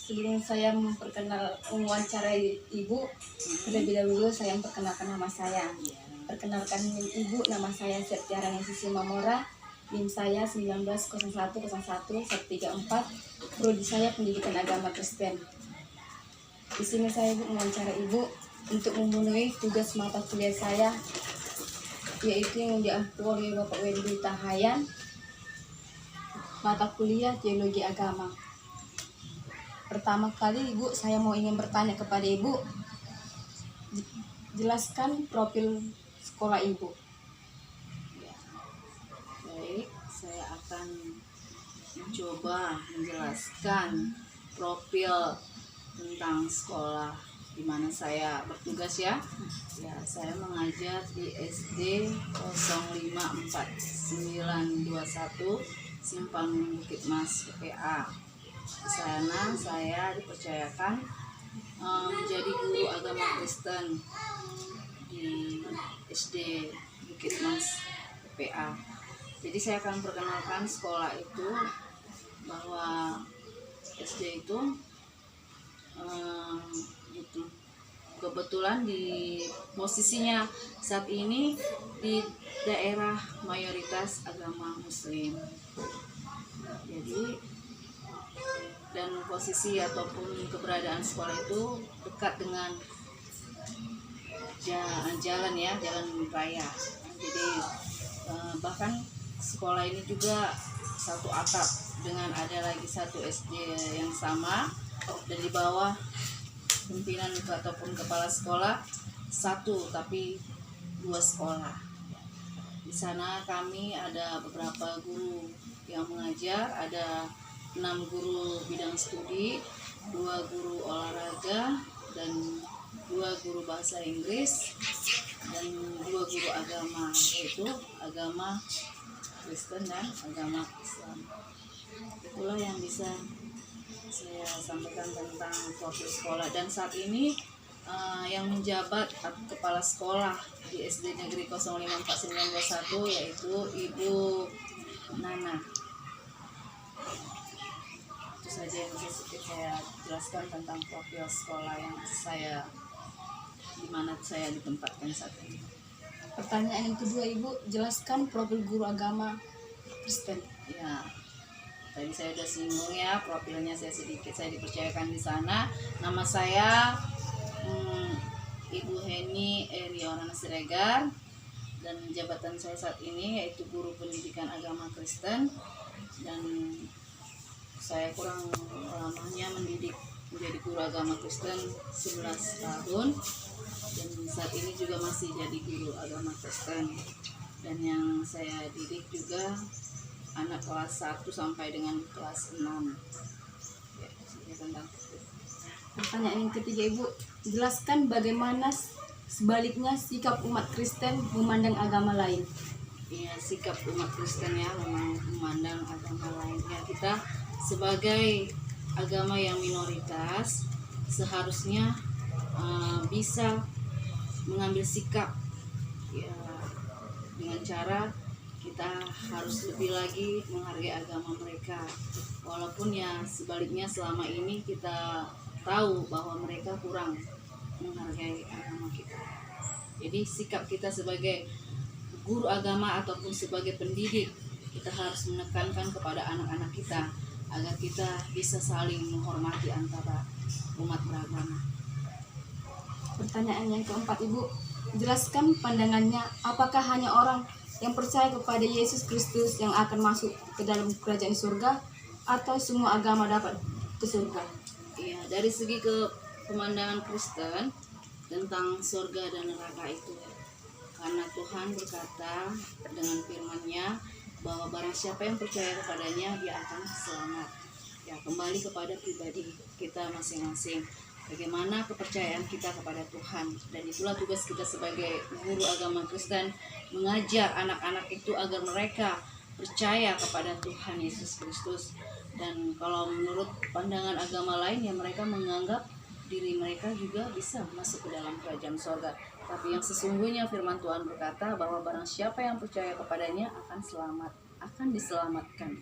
Sebelum saya mewawancarai Ibu, terlebih dahulu saya memperkenalkan nama saya. Perkenalkan Ibu, nama saya Septiara Nesisi Mamora, NIM saya 19010134, prodi saya Pendidikan Agama Kristen. Di sini saya mewawancara Ibu untuk memenuhi tugas mata kuliah saya, yaitu yang diampu oleh Bapak Wendy Tahayan, mata kuliah Teologi Agama. Pertama kali Ibu, saya ingin bertanya kepada Ibu, jelaskan profil sekolah Ibu. Ya, baik, saya akan mencoba menjelaskan profil tentang sekolah di mana saya bertugas ya. Ya, saya mengajar di SD 054 921 Simpang Bukit Mas PA. Di sana saya dipercayakan menjadi guru agama Kristen di SD Bukit Mas PA. Jadi saya akan perkenalkan sekolah itu, bahwa SD itu gitu. Kebetulan di posisinya saat ini di daerah mayoritas agama Muslim. Jadi dan posisi ataupun keberadaan sekolah itu dekat dengan jalan raya. Jadi bahkan sekolah ini juga satu atap dengan ada lagi satu SD yang sama, dan di bawah pimpinan ataupun kepala sekolah satu tapi dua sekolah. Di sana kami ada beberapa guru yang mengajar, ada 6 guru bidang studi, 2 guru olahraga, dan 2 guru bahasa Inggris, dan 2 guru agama, yaitu agama Kristen dan agama Islam. Itulah yang bisa saya sampaikan tentang profil sekolah. Dan saat ini yang menjabat kepala sekolah di SD Negeri 054921 yaitu Ibu Nana. Itu saja yang bisa saya jelaskan tentang profil sekolah yang di mana saya ditempatkan saat ini. Pertanyaan yang kedua, Ibu, jelaskan profil guru agama Kristen. Ya, tadi saya sudah singgung ya, profilnya saya dipercayakan di sana. Nama saya Ibu Heni Erionana Siregar, dan jabatan saya saat ini yaitu guru pendidikan agama Kristen, dan saya kurang lamanya mendidik menjadi guru agama Kristen 11 tahun, dan saat ini juga masih jadi guru agama Kristen. Dan yang saya didik juga anak kelas 1 sampai dengan kelas 6. Ya, tentang itu. Pertanyaan yang ketiga, Ibu, jelaskan bagaimana sebaliknya sikap umat Kristen memandang agama lain. Ya, sikap umat Kristen ya memandang agama lain. Ya, kita sebagai agama yang minoritas seharusnya bisa mengambil sikap ya, dengan cara kita harus lebih lagi menghargai agama mereka, walaupun ya sebaliknya selama ini kita tahu bahwa mereka kurang menghargai agama kita. Jadi sikap kita sebagai guru agama ataupun sebagai pendidik, kita harus menekankan kepada anak-anak kita agar kita bisa saling menghormati antara umat beragama. Pertanyaan yang keempat, Ibu, jelaskan pandangannya, apakah hanya orang yang percaya kepada Yesus Kristus yang akan masuk ke dalam kerajaan surga, atau semua agama dapat ke surga? Iya, dari segi pemandangan Kristen tentang surga dan neraka itu, karena Tuhan berkata dengan firman-Nya bahwa barang siapa yang percaya kepadanya dia akan selamat. Ya, kembali kepada pribadi kita masing-masing, bagaimana kepercayaan kita kepada Tuhan. Dan itulah tugas kita sebagai guru agama Kristen, mengajar anak-anak itu agar mereka percaya kepada Tuhan Yesus Kristus. Dan kalau menurut pandangan agama lain, ya mereka menganggap diri mereka juga bisa masuk ke dalam kerajaan surga. Tapi yang sesungguhnya firman Tuhan berkata bahwa barang siapa yang percaya kepadanya akan selamat, akan diselamatkan.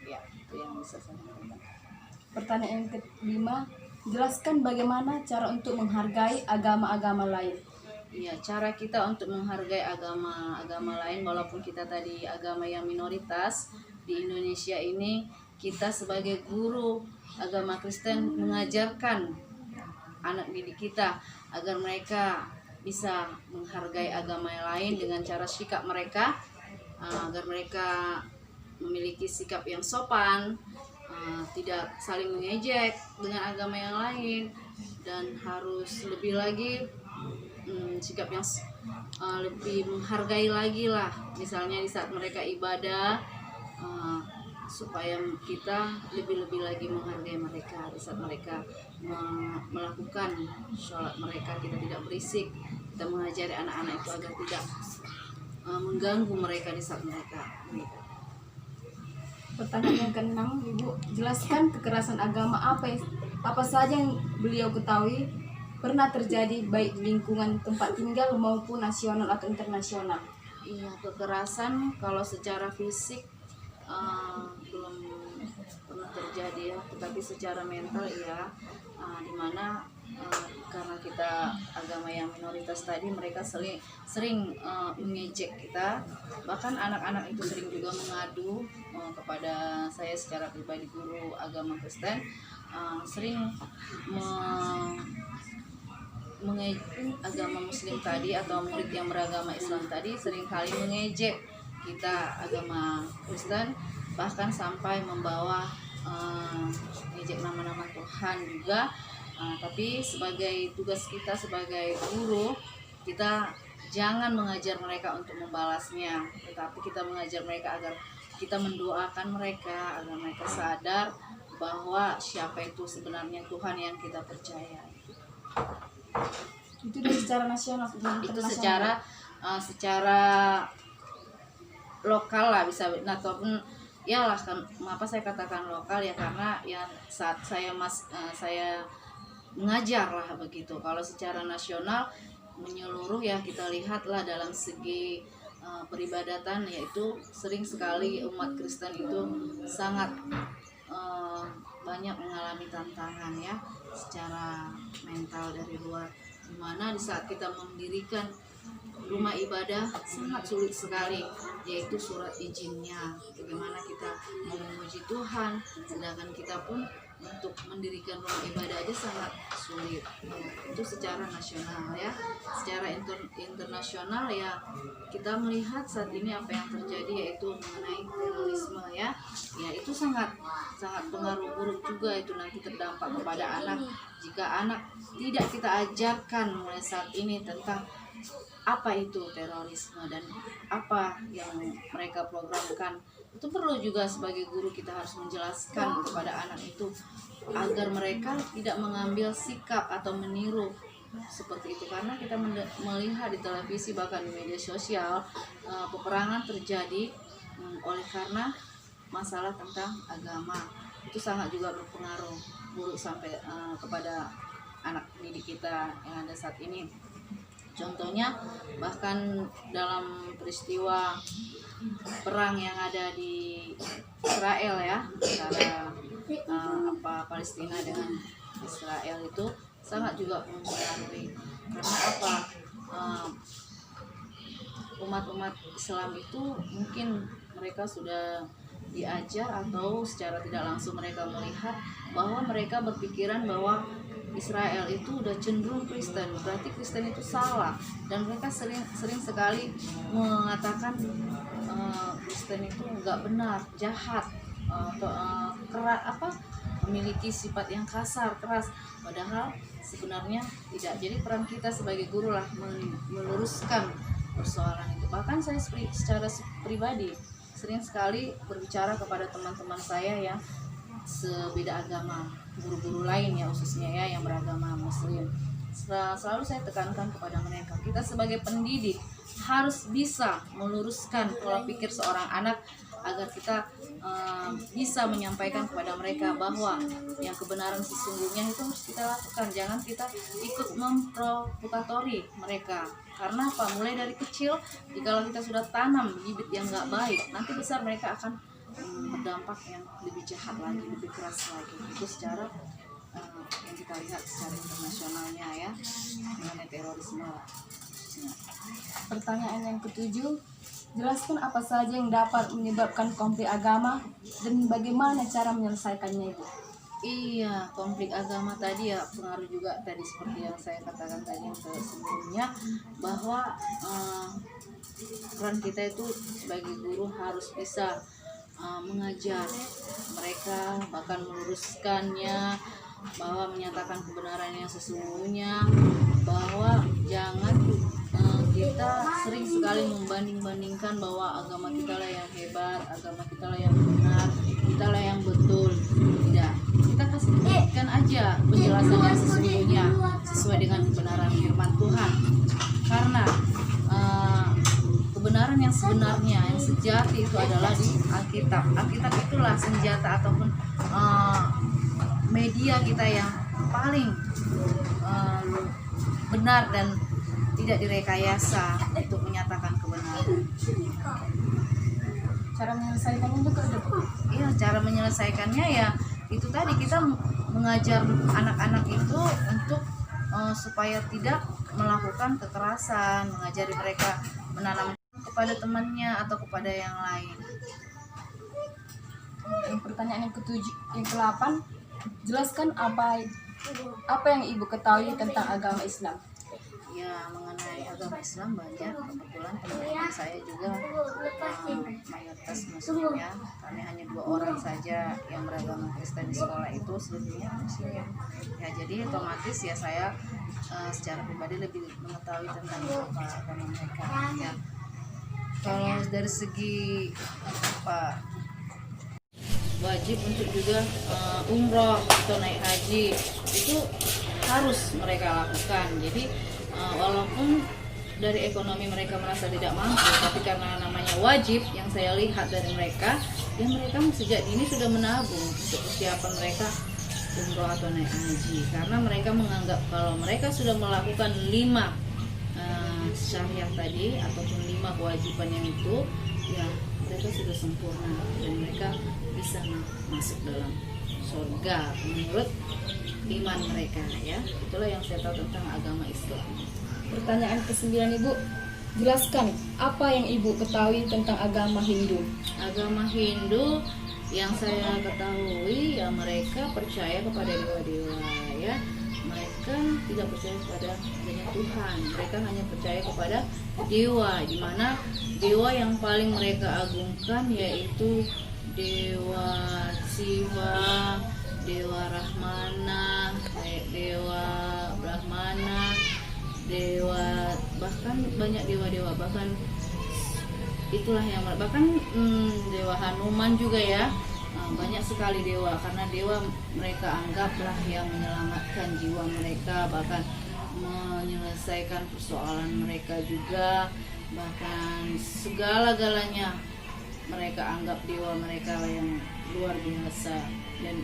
Ya, itu yang bisa saya sampaikan. Pertanyaan yang kelima, jelaskan bagaimana cara untuk menghargai agama-agama lain. Iya, cara kita untuk menghargai agama-agama lain, walaupun kita tadi agama yang minoritas di Indonesia ini, kita sebagai guru agama Kristen mengajarkan anak didik kita agar mereka bisa menghargai agama yang lain dengan cara sikap mereka, agar mereka memiliki sikap yang sopan, tidak saling mengejek dengan agama yang lain, dan harus lebih lagi sikap yang lebih menghargai lagi lah, misalnya di saat mereka ibadah, supaya kita lebih-lebih lagi menghargai mereka di saat mereka melakukan sholat mereka. Kita tidak berisik, kita mengajari anak-anak itu agar tidak mengganggu mereka di saat mereka. Pertanyaan yang keenam, Ibu, jelaskan kekerasan agama apa saja yang beliau ketahui pernah terjadi baik di lingkungan tempat tinggal maupun nasional atau internasional. Iya, kekerasan kalau secara fisik belum pernah terjadi ya, tetapi secara mental iya, dimana karena kita agama yang minoritas tadi, mereka sering mengejek kita, bahkan anak-anak itu sering juga mengadu kepada saya secara pribadi, guru agama Kristen, sering mengejek agama Muslim tadi atau murid yang beragama Islam tadi, sering kali mengejek kita agama Kristen, bahkan sampai membawa mengejek nama-nama Tuhan juga. Tapi sebagai tugas kita sebagai guru, kita jangan mengajar mereka untuk membalasnya, tetapi kita mengajar mereka agar kita mendoakan mereka agar mereka sadar bahwa siapa itu sebenarnya Tuhan yang kita percaya. Itu dari secara nasional. Itu secara lokal lah bisa, ataupun ya lah, kenapa saya katakan lokal ya, karena ya saat saya mengajar lah begitu. Kalau secara nasional menyeluruh ya, kita lihatlah dalam segi peribadatan, yaitu sering sekali umat Kristen itu sangat banyak mengalami tantangan ya secara mental dari luar, dimana di saat kita mendirikan rumah ibadah sangat sulit sekali, yaitu surat izinnya. Bagaimana kita mau memuji Tuhan, sedangkan kita pun untuk mendirikan rumah ibadah aja sangat sulit. Itu secara nasional ya. Secara internasional ya, kita melihat saat ini apa yang terjadi, yaitu mengenai terorisme ya. Ya, itu sangat pengaruh buruk juga, itu nanti terdampak kepada anak jika anak tidak kita ajarkan mulai saat ini tentang apa itu terorisme dan apa yang mereka programkan. Itu perlu juga sebagai guru kita harus menjelaskan kepada anak itu agar mereka tidak mengambil sikap atau meniru seperti itu, karena kita melihat di televisi bahkan di media sosial peperangan terjadi oleh karena masalah tentang agama. Itu sangat juga berpengaruh buruk sampai kepada anak didik kita yang ada saat ini. Contohnya bahkan dalam peristiwa perang yang ada di Israel ya, antara Palestina dengan Israel, itu sangat juga mempengaruhi. Karena apa? Umat-umat Islam itu mungkin mereka sudah diajar atau secara tidak langsung mereka melihat bahwa mereka berpikiran bahwa Israel itu udah cenderung Kristen, berarti Kristen itu salah, dan mereka sering sekali mengatakan Kristen itu nggak benar, jahat, keras, memiliki sifat yang kasar, keras, padahal sebenarnya tidak. Jadi peran kita sebagai guru lah meluruskan persoalan itu. Bahkan saya secara pribadi sering sekali berbicara kepada teman-teman saya yang sebeda agama, guru-guru lain ya, khususnya ya yang beragama Muslim. Selalu saya tekankan kepada mereka, kita sebagai pendidik harus bisa meluruskan pola pikir seorang anak agar kita bisa menyampaikan kepada mereka bahwa yang kebenaran sesungguhnya itu harus kita lakukan. Jangan kita ikut memprovokatori mereka, karena apa? Mulai dari kecil, jika kita sudah tanam bibit yang nggak baik, nanti besar mereka akan berdampak yang lebih jahat lagi, lebih keras lagi. Itu secara yang kita lihat secara internasionalnya ya, mengenai terorisme. Pertanyaan yang ketujuh, jelaskan apa saja yang dapat menyebabkan konflik agama dan bagaimana cara menyelesaikannya, Ibu. Iya, konflik agama tadi ya pengaruh juga tadi seperti yang saya katakan tadi yang sebelumnya, bahwa peran kita itu sebagai guru harus bisa mengajar mereka, bahkan meluruskannya, bahwa menyatakan kebenaran yang sesungguhnya, bahwa jangan kita sering sekali membanding-bandingkan bahwa agama kita lah yang hebat, agama kita lah yang benar, kita lah yang betul. Tidak, kita kasih berikan aja penjelasan yang sesungguhnya sesuai dengan kebenaran firman Tuhan. Karena kebenaran yang sebenarnya, yang sejati itu adalah di Alkitab. Alkitab itulah senjata ataupun media kita yang paling benar dan tidak direkayasa untuk menyatakan kebenaran. Cara menyelesaikannya juga ada. Iya, cara menyelesaikannya ya itu tadi, kita mengajar anak-anak itu untuk supaya tidak melakukan kekerasan, mengajari mereka menanam kepada temannya atau kepada yang lain. Yang pertanyaan yang ketujuh, yang ke-8, jelaskan apa yang Ibu ketahui tentang agama Islam. Ya, mengenai agama Islam banyak, kebetulan teman-teman saya juga mayoritas Muslim ya, kami hanya 2 orang saja yang beragama Kristen di sekolah itu, selebihnya Muslim ya. Jadi otomatis ya saya secara pribadi lebih mengetahui tentang apa agama mereka ya. Kalau dari segi apa, wajib untuk juga umroh atau naik haji itu harus mereka lakukan. Jadi walaupun dari ekonomi mereka merasa tidak mampu, tapi karena namanya wajib, yang saya lihat dari mereka, ya mereka sejak dini sudah menabung untuk persiapan mereka umroh atau naik haji. Karena mereka menganggap kalau mereka sudah melakukan 5 syariah tadi ataupun 5 kewajiban yang itu, ya mereka sudah sempurna dan mereka bisa masuk dalam surga menurut iman mereka ya. Itulah yang saya tahu tentang agama Islam. Pertanyaan ke-9, Ibu, jelaskan apa yang Ibu ketahui tentang agama Hindu. Agama Hindu yang saya ketahui ya mereka percaya kepada dewa-dewa ya. Mereka tidak percaya kepada adanya Tuhan. Mereka hanya percaya kepada dewa, di mana dewa yang paling mereka agungkan yaitu Dewa Siwa, Dewa Rahmana, Dewa Brahmana, dewa, bahkan banyak dewa-dewa, bahkan itulah yang bahkan Dewa Hanuman juga ya. Banyak sekali dewa, karena dewa mereka anggaplah yang menyelamatkan jiwa mereka, bahkan menyelesaikan persoalan mereka juga, bahkan segala-galanya mereka anggap dewa mereka yang luar biasa, dan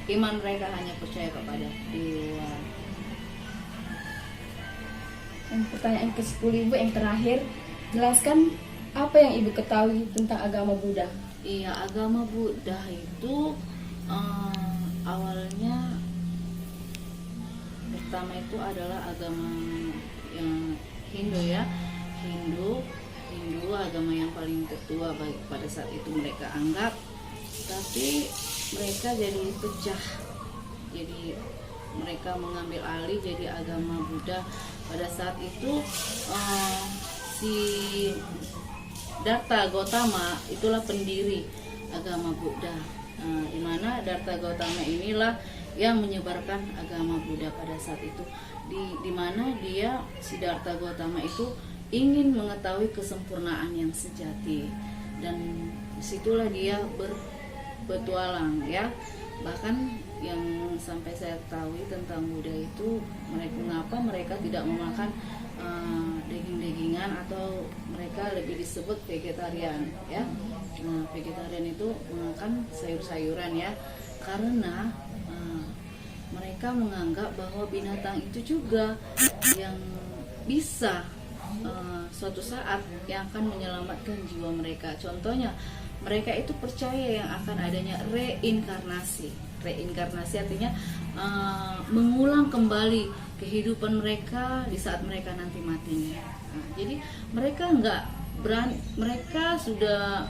iman mereka hanya percaya kepada dewa. Yang pertanyaan ke-10, Ibu, yang terakhir, jelaskan apa yang Ibu ketahui tentang agama Buddha. Iya, agama Buddha itu awalnya pertama itu adalah agama yang Hindu ya. Hindu agama yang paling tertua pada saat itu mereka anggap, tapi mereka jadi pecah. Jadi mereka mengambil alih jadi agama Buddha. Pada saat itu si Darta Gautama itulah pendiri agama Buddha, di mana Darta Gautama inilah yang menyebarkan agama Buddha pada saat itu, di mana dia, si Darta Gautama itu ingin mengetahui kesempurnaan yang sejati, dan disitulah dia berpetualang ya. Bahkan yang sampai saya ketahui tentang Buddha itu, mengapa mereka tidak memakan daging-dagingan, atau mereka lebih disebut vegetarian ya. Vegetarian itu makan sayur-sayuran ya, karena mereka menganggap bahwa binatang itu juga yang bisa suatu saat yang akan menyelamatkan jiwa mereka. Contohnya mereka itu percaya yang akan adanya reinkarnasi. Reinkarnasi artinya mengulang kembali kehidupan mereka di saat mereka nanti matinya. Nah, jadi mereka nggak berani, mereka sudah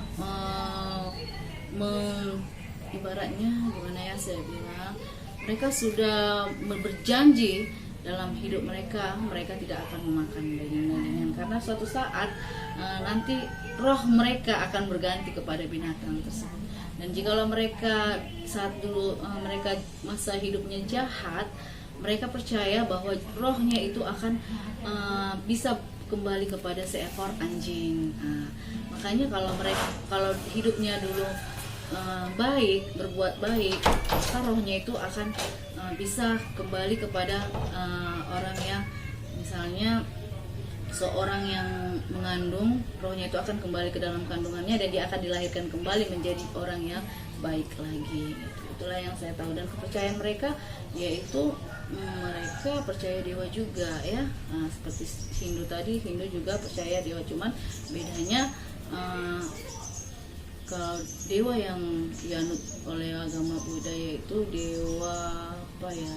ibaratnya gimana ya saya bilang, mereka sudah berjanji dalam hidup mereka tidak akan memakan daging-dagingan, karena suatu saat nanti roh mereka akan berganti kepada binatang tersebut. Dan jikalau mereka saat dulu mereka masa hidupnya jahat, mereka percaya bahwa rohnya itu akan bisa kembali kepada seekor anjing. Makanya kalau hidupnya dulu baik, berbuat baik, maka rohnya itu akan bisa kembali kepada orang yang misalnya seorang yang mengandung, rohnya itu akan kembali ke dalam kandungannya dan dia akan dilahirkan kembali menjadi orang yang baik lagi. Itulah yang saya tahu, dan kepercayaan mereka yaitu mereka percaya dewa juga ya. Seperti Hindu tadi, Hindu juga percaya dewa, cuman bedanya kalau dewa yang dianut oleh agama Buddha yaitu dewa apa ya?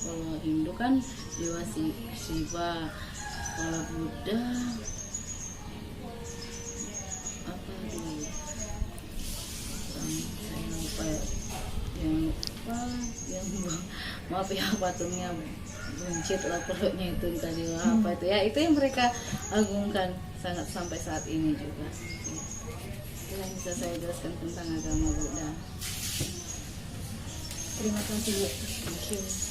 Kalau Hindu kan dewa Shiva, kalau Buddha apa dulu? Saya lupa ya. Yang maaf ya, patungnya buncit lah perutnya itu tadi apa itu ya, itu yang mereka agungkan sangat sampai saat ini juga. Itu yang bisa saya jelaskan tentang agama Buddha. Terima kasih Bu. Thank you.